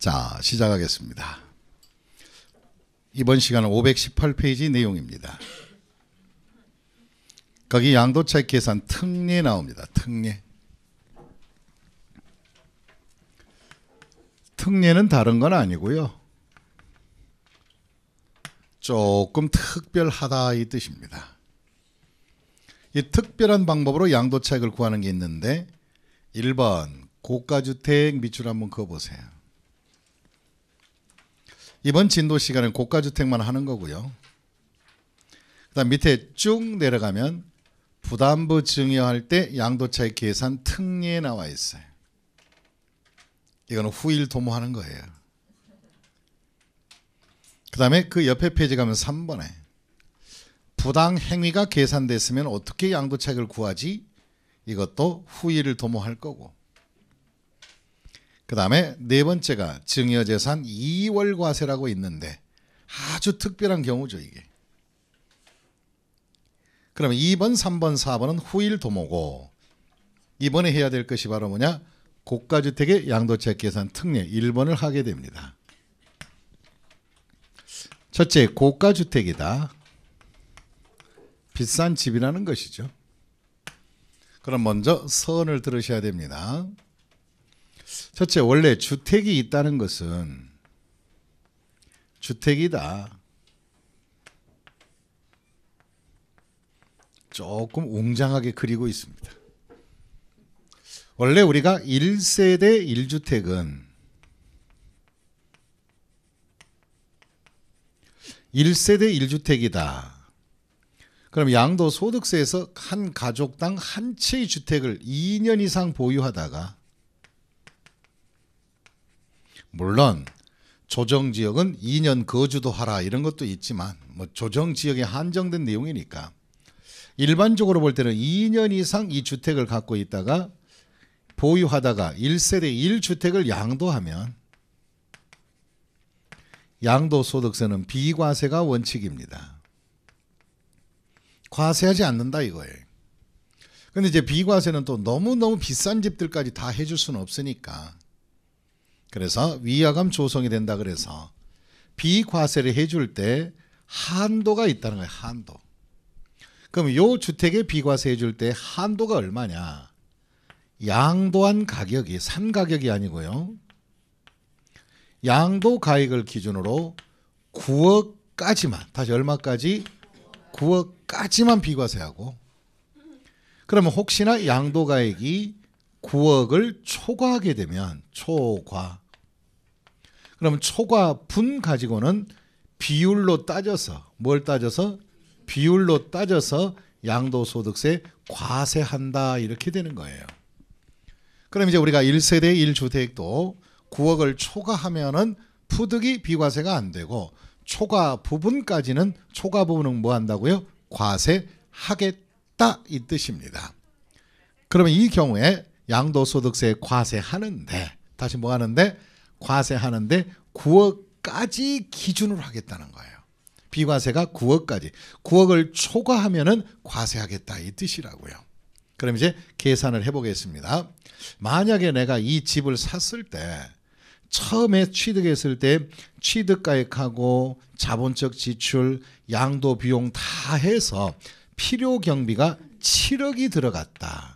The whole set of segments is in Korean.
자, 시작하겠습니다. 이번 시간은 518페이지 내용입니다. 거기 양도차익 계산 특례 나옵니다. 특례. 특례는 다른 건 아니고요. 조금 특별하다 이 뜻입니다. 이 특별한 방법으로 양도차익을 구하는 게 있는데 1번 고가주택 밑줄 한번 그어보세요. 이번 진도 시간은 고가주택만 하는 거고요. 그 다음 밑에 쭉 내려가면 부담부 증여할 때 양도차익 계산 특례에 나와 있어요. 이거는 후일 도모하는 거예요. 그 다음에 그 옆에 페이지 가면 3번에 부당 행위가 계산됐으면 어떻게 양도차익을 구하지? 이것도 후일을 도모할 거고. 그 다음에 네 번째가 증여재산 2월 과세라고 있는데 아주 특별한 경우죠 이게. 그러면 2번, 3번, 4번은 후일 도모고 이번에 해야 될 것이 바로 뭐냐? 고가주택의 양도차익 계산 특례 1번을 하게 됩니다. 첫째, 고가주택이다. 비싼 집이라는 것이죠. 그럼 먼저 선을 들으셔야 됩니다. 첫째, 원래 주택이 있다는 것은 주택이다. 조금 웅장하게 그리고 있습니다. 원래 우리가 1세대 1주택은 1세대 1주택이다. 그럼 양도소득세에서 한 가족당 한 채의 주택을 2년 이상 보유하다가 물론 조정지역은 2년 거주도 하라 이런 것도 있지만 뭐 조정지역에 한정된 내용이니까 일반적으로 볼 때는 2년 이상 이 주택을 갖고 있다가 보유하다가 1세대 1주택을 양도하면 양도소득세는 비과세가 원칙입니다. 과세하지 않는다 이거예요. 근데 이제 비과세는 또 너무너무 비싼 집들까지 다 해줄 수는 없으니까 그래서 위화감 조성이 된다 그래서 비과세를 해줄 때 한도가 있다는 거예요. 한도. 그럼 이 주택에 비과세 해줄 때 한도가 얼마냐? 양도한 가격이 산 가격이 아니고요. 양도 가액을 기준으로 9억까지만 다시 얼마까지? 9억까지만 비과세하고 그러면 혹시나 양도 가액이 9억을 초과하게 되면 초과 그럼 초과분 가지고는 비율로 따져서 뭘 따져서? 비율로 따져서 양도소득세 과세한다 이렇게 되는 거예요. 그럼 이제 우리가 1세대 1주택도 9억을 초과하면은 푸득이 비과세가 안 되고 초과 부분까지는 초과 부분은 뭐 한다고요? 과세하겠다 이 뜻입니다. 그러면 이 경우에 양도소득세 과세하는데 다시 뭐 하는데? 과세하는데 9억까지 기준으로 하겠다는 거예요. 비과세가 9억까지. 9억을 초과하면은 과세하겠다 이 뜻이라고요. 그럼 이제 계산을 해보겠습니다. 만약에 내가 이 집을 샀을 때 처음에 취득했을 때 취득가액하고 자본적 지출, 양도 비용 다 해서 필요 경비가 7억이 들어갔다.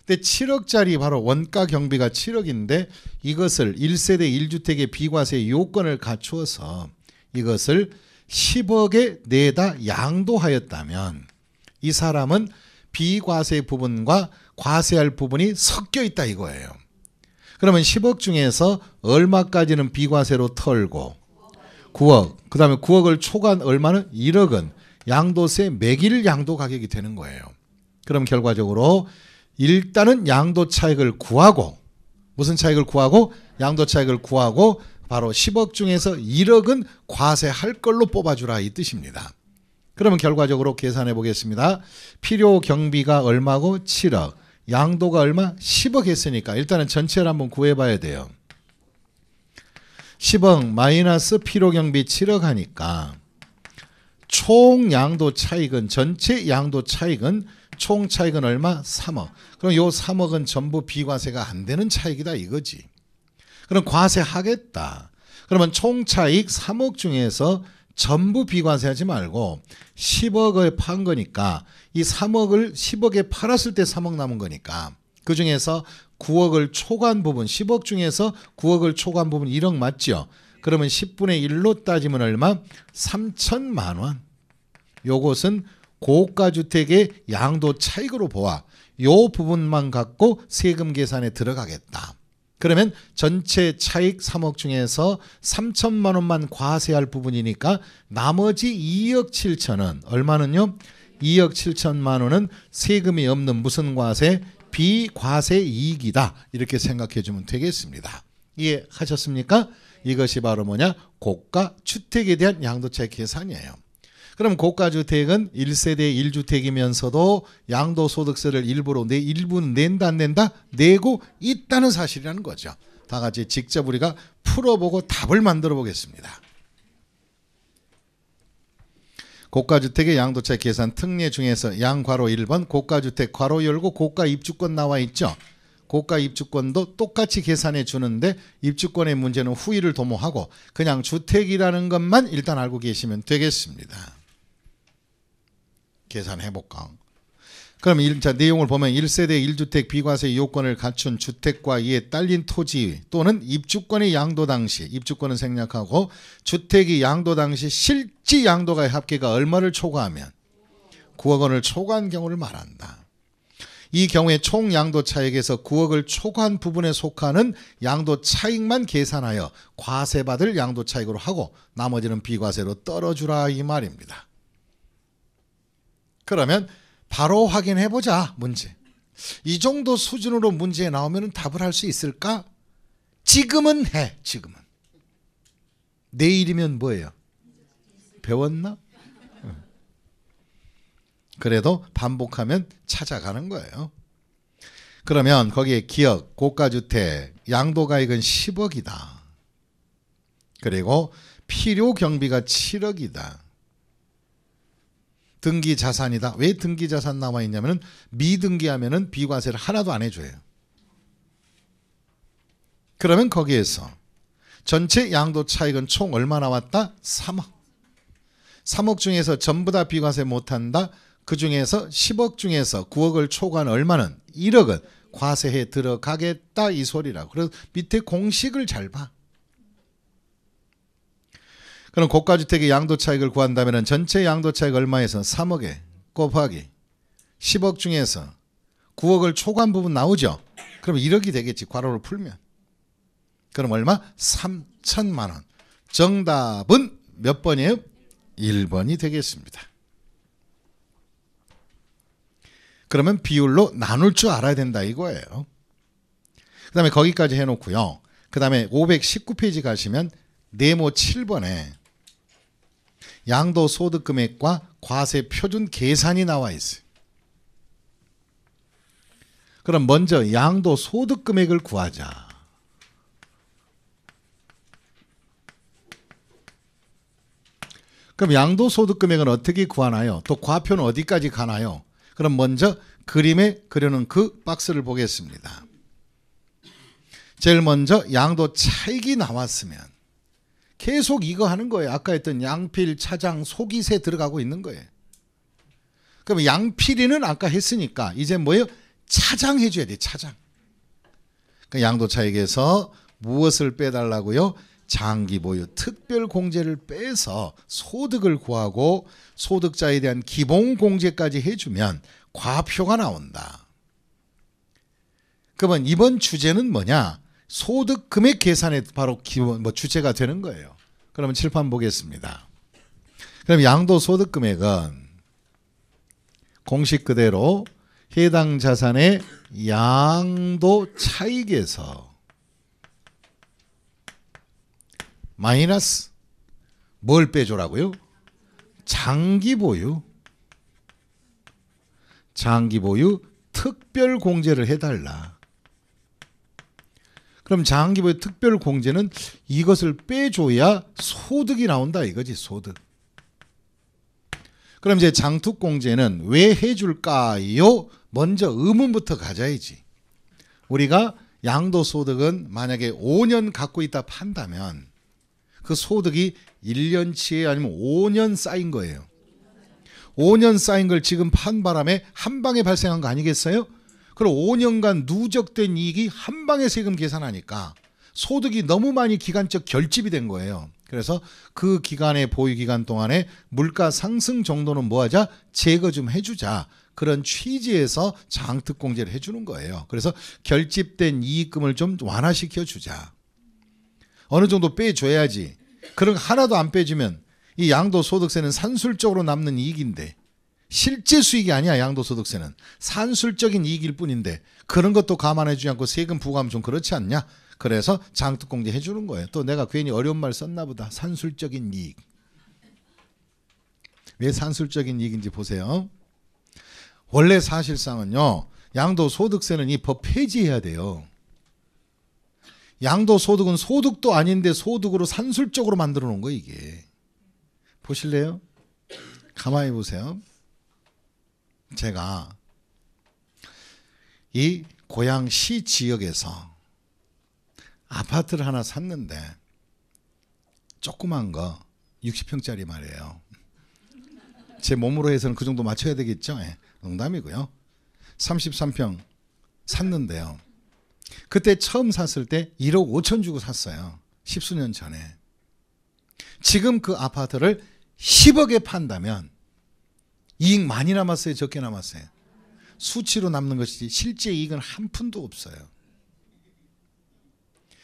근데 7억짜리 바로 원가 경비가 7억인데 이것을 1세대 1주택의 비과세 요건을 갖추어서 이것을 10억에 내다 양도하였다면 이 사람은 비과세 부분과 과세할 부분이 섞여 있다 이거예요. 그러면 10억 중에서 얼마까지는 비과세로 털고 9억 그 다음에 9억을 초과한 얼마는 1억은 양도세 매길 양도 가격이 되는 거예요. 그럼 결과적으로 일단은 양도 차익을 구하고 무슨 차익을 구하고? 양도 차익을 구하고 바로 10억 중에서 1억은 과세할 걸로 뽑아주라 이 뜻입니다. 그러면 결과적으로 계산해 보겠습니다. 필요 경비가 얼마고? 7억. 양도가 얼마? 10억 했으니까 일단은 전체를 한번 구해봐야 돼요. 10억 마이너스 필요 경비 7억 하니까 총 양도 차익은 전체 양도 차익은 총 차익은 얼마? 3억. 그럼 요 3억은 전부 비과세가 안 되는 차익이다 이거지. 그럼 과세하겠다. 그러면 총차익 3억 중에서 전부 비과세하지 말고 10억을 판 거니까 이 3억을 10억에 팔았을 때 3억 남은 거니까 그중에서 9억을 초과한 부분 10억 중에서 9억을 초과한 부분 1억 맞죠? 그러면 10분의 1로 따지면 얼마? 3천만 원. 요것은 고가주택의 양도 차익으로 보아 요 부분만 갖고 세금 계산에 들어가겠다. 그러면 전체 차익 3억 중에서 3천만 원만 과세할 부분이니까 나머지 2억 7천원 얼마는요? 2억 7천만 원은 세금이 없는 무슨 과세? 비과세 이익이다. 이렇게 생각해 주면 되겠습니다. 이해하셨습니까? 이것이 바로 뭐냐? 고가주택에 대한 양도차익 계산이에요. 그럼 고가주택은 1세대 1주택이면서도 양도소득세를 일부는 낸다 안 낸다? 내고 있다는 사실이라는 거죠. 다 같이 직접 우리가 풀어보고 답을 만들어 보겠습니다. 고가주택의 양도차익 계산 특례 중에서 양괄호 1번 고가주택 괄호 열고 고가입주권 나와 있죠. 고가입주권도 똑같이 계산해 주는데 입주권의 문제는 후위를 도모하고 그냥 주택이라는 것만 일단 알고 계시면 되겠습니다. 계산해 볼까? 그럼 내용을 보면 1세대 1주택 비과세 요건을 갖춘 주택과 이에 딸린 토지 또는 입주권의 양도 당시 입주권은 생략하고 주택이 양도 당시 실지 양도가의 합계가 얼마를 초과하면 9억 원을 초과한 경우를 말한다. 이 경우에 총 양도 차익에서 9억을 초과한 부분에 속하는 양도 차익만 계산하여 과세받을 양도 차익으로 하고 나머지는 비과세로 떨어주라 이 말입니다. 그러면 바로 확인해보자. 문제. 이 정도 수준으로 문제에 나오면 답을 할 수 있을까? 지금은 해. 지금은. 내일이면 뭐예요? 배웠나? 그래도 반복하면 찾아가는 거예요. 그러면 거기에 기억, 고가주택, 양도가액은 10억이다. 그리고 필요 경비가 7억이다. 등기 자산이다. 왜 등기 자산 나와 있냐면 미등기하면은 비과세를 하나도 안 해줘요. 그러면 거기에서 전체 양도 차익은 총 얼마 나왔다? 3억. 3억 중에서 전부 다 비과세 못한다. 그 중에서 10억 중에서 9억을 초과한 얼마는 1억은 과세해 들어가겠다 이 소리라고. 그래서 밑에 공식을 잘 봐. 그럼 고가주택의 양도차익을 구한다면 전체 양도차익 얼마에서 3억에 곱하기 10억 중에서 9억을 초과한 부분 나오죠. 그럼 1억이 되겠지. 괄호를 풀면. 그럼 얼마? 3천만 원. 정답은 몇 번이에요? 1번이 되겠습니다. 그러면 비율로 나눌 줄 알아야 된다 이거예요. 그 다음에 거기까지 해놓고요. 그 다음에 519페이지 가시면 네모 7번에 양도소득금액과 과세 표준 계산이 나와 있어요. 그럼 먼저 양도소득금액을 구하자. 그럼 양도소득금액은 어떻게 구하나요? 또 과표는 어디까지 가나요? 그럼 먼저 그림에 그려놓은 그 박스를 보겠습니다. 제일 먼저 양도 차익이 나왔으면 계속 이거 하는 거예요. 아까 했던 양필, 차장, 소기세 들어가고 있는 거예요. 그럼 양필이는 아까 했으니까 이제 뭐예요? 차장 해줘야 돼. 차장. 그 양도 차익에서 무엇을 빼달라고요? 장기 보유, 특별 공제를 빼서 소득을 구하고 소득자에 대한 기본 공제까지 해주면 과표가 나온다. 그러면 이번 주제는 뭐냐? 소득 금액 계산에 바로 기본 주제가 되는 거예요. 그러면 칠판 보겠습니다. 그럼 양도 소득 금액은 공식 그대로 해당 자산의 양도 차익에서 마이너스 뭘 빼줘라고요? 장기 보유 특별 공제를 해달라. 그럼 장기 보유 특별 공제는 이것을 빼줘야 소득이 나온다 이거지. 소득. 그럼 이제 장특 공제는 왜 해줄까요? 먼저 의문부터 가져야지. 우리가 양도소득은 만약에 5년 갖고 있다 판다면 그 소득이 1년치에 아니면 5년 쌓인 거예요. 5년 쌓인 걸 지금 판 바람에 한 방에 발생한 거 아니겠어요? 그럼 5년간 누적된 이익이 한 방에 세금 계산하니까 소득이 너무 많이 기간적 결집이 된 거예요. 그래서 그 기간의 보유 기간 동안에 물가 상승 정도는 뭐하자? 제거 좀 해주자. 그런 취지에서 장특공제를 해주는 거예요. 그래서 결집된 이익금을 좀 완화시켜 주자. 어느 정도 빼줘야지. 그런 거 하나도 안 빼주면 이 양도소득세는 산술적으로 남는 이익인데 실제 수익이 아니야. 양도소득세는 산술적인 이익일 뿐인데 그런 것도 감안해 주지 않고 세금 부과하면 좀 그렇지 않냐. 그래서 장특공제 해주는 거예요. 또 내가 괜히 어려운 말 썼나 보다. 산술적인 이익. 왜 산술적인 이익인지 보세요. 원래 사실상은요. 양도소득세는 이 법 폐지해야 돼요. 양도소득은 소득도 아닌데 소득으로 산술적으로 만들어 놓은 거예요. 이게. 보실래요? 가만히 보세요. 제가 이 고양시 지역에서 아파트를 하나 샀는데 조그만 거 60평짜리 말이에요. 제 몸으로 해서는 그 정도 맞춰야 되겠죠. 네, 농담이고요. 33평 샀는데요. 그때 처음 샀을 때 1억 5천 주고 샀어요. 10수년 전에. 지금 그 아파트를 10억에 판다면 이익 많이 남았어요? 적게 남았어요? 수치로 남는 것이지 실제 이익은 한 푼도 없어요.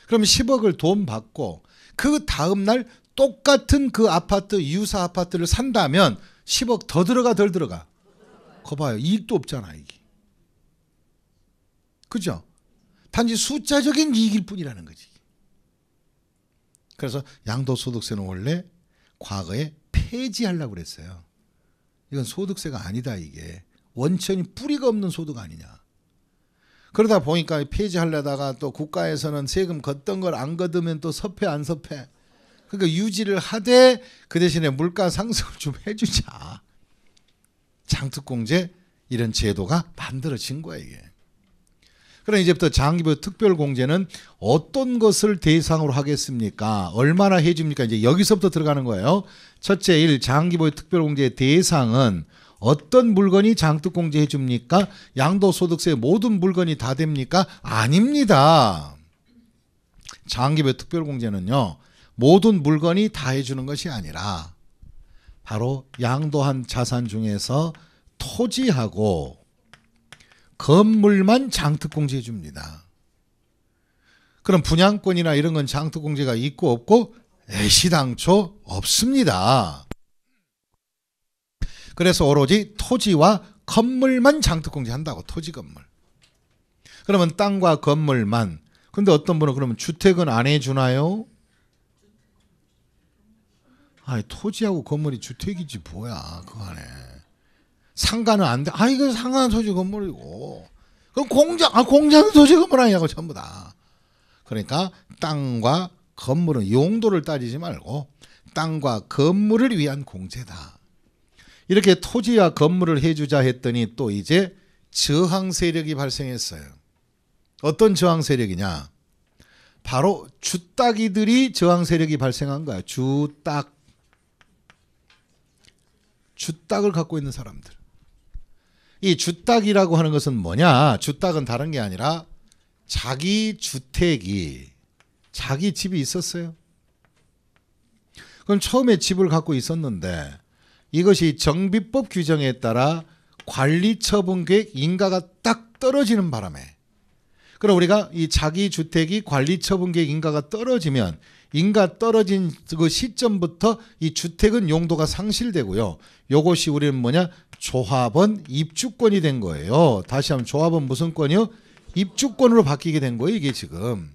그럼 10억을 돈 받고 그 다음날 똑같은 그 아파트 유사 아파트를 산다면 10억 더 들어가 덜 들어가? 거 봐요. 이익도 없잖아 이게. 그죠? 단지 숫자적인 이익일 뿐이라는 거지. 그래서 양도소득세는 원래 과거에 폐지하려고 그랬어요. 이건 소득세가 아니다 이게. 원천이 뿌리가 없는 소득 아니냐. 그러다 보니까 폐지하려다가 또 국가에서는 세금 걷던 걸 안 걷으면 또 섭해 안 섭해. 그러니까 유지를 하되 그 대신에 물가 상승을 좀 해주자. 장특공제 이런 제도가 만들어진 거예요 이게. 그럼 이제부터 장기부 특별공제는 어떤 것을 대상으로 하겠습니까? 얼마나 해줍니까? 이제 여기서부터 들어가는 거예요. 첫째 1. 장기부 특별공제의 대상은 어떤 물건이 장특공제 해줍니까? 양도소득세 모든 물건이 다 됩니까? 아닙니다. 장기부 특별공제는요. 모든 물건이 다 해주는 것이 아니라 바로 양도한 자산 중에서 토지하고 건물만 장특공제 해줍니다. 그럼 분양권이나 이런 건 장특공제가 있고 없고 애시당초 없습니다. 그래서 오로지 토지와 건물만 장특공제 한다고. 토지 건물. 그러면 땅과 건물만. 근데 어떤 분은 그러면 주택은 안 해주나요? 아니 토지하고 건물이 주택이지 뭐야 그 안에. 상가는 안 돼. 아 이거 상가는 토지 건물이고. 그럼 공장은 토지 건물 아니냐고 전부 다. 그러니까 땅과 건물은 용도를 따지지 말고 땅과 건물을 위한 공제다. 이렇게 토지와 건물을 해주자 했더니 또 이제 저항 세력이 발생했어요. 어떤 저항 세력이냐? 바로 주따기들이 저항 세력이 발생한 거야. 주따을 갖고 있는 사람들. 이 주따기라고 하는 것은 뭐냐? 주따은 다른 게 아니라 자기 주택이 자기 집이 있었어요. 그럼 처음에 집을 갖고 있었는데 이것이 정비법 규정에 따라 관리처분계획 인가가 딱 떨어지는 바람에, 그럼 우리가 이 자기 주택이 관리처분계획 인가가 떨어지면 인가 떨어진 그 시점부터 이 주택은 용도가 상실되고요. 요것이 우리는 뭐냐? 조합원 입주권이 된 거예요. 다시 한번 조합원 무슨 권이요? 입주권으로 바뀌게 된 거예요. 이게 지금.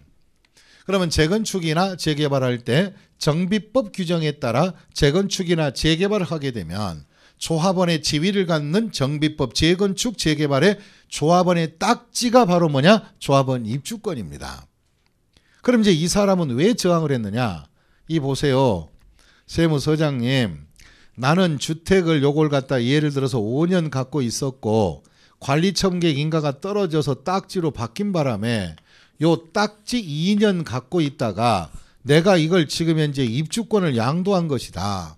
그러면 재건축이나 재개발할 때 정비법 규정에 따라 재건축이나 재개발을 하게 되면 조합원의 지위를 갖는 정비법 재건축 재개발의 조합원의 딱지가 바로 뭐냐? 조합원 입주권입니다. 그럼 이제 이 사람은 왜 저항을 했느냐? 이 보세요. 세무서장님, 나는 주택을 요걸 갖다 예를 들어서 5년 갖고 있었고 관리처분계획 인가가 떨어져서 딱지로 바뀐 바람에 요 딱지 2년 갖고 있다가 내가 이걸 지금 현재 입주권을 양도한 것이다.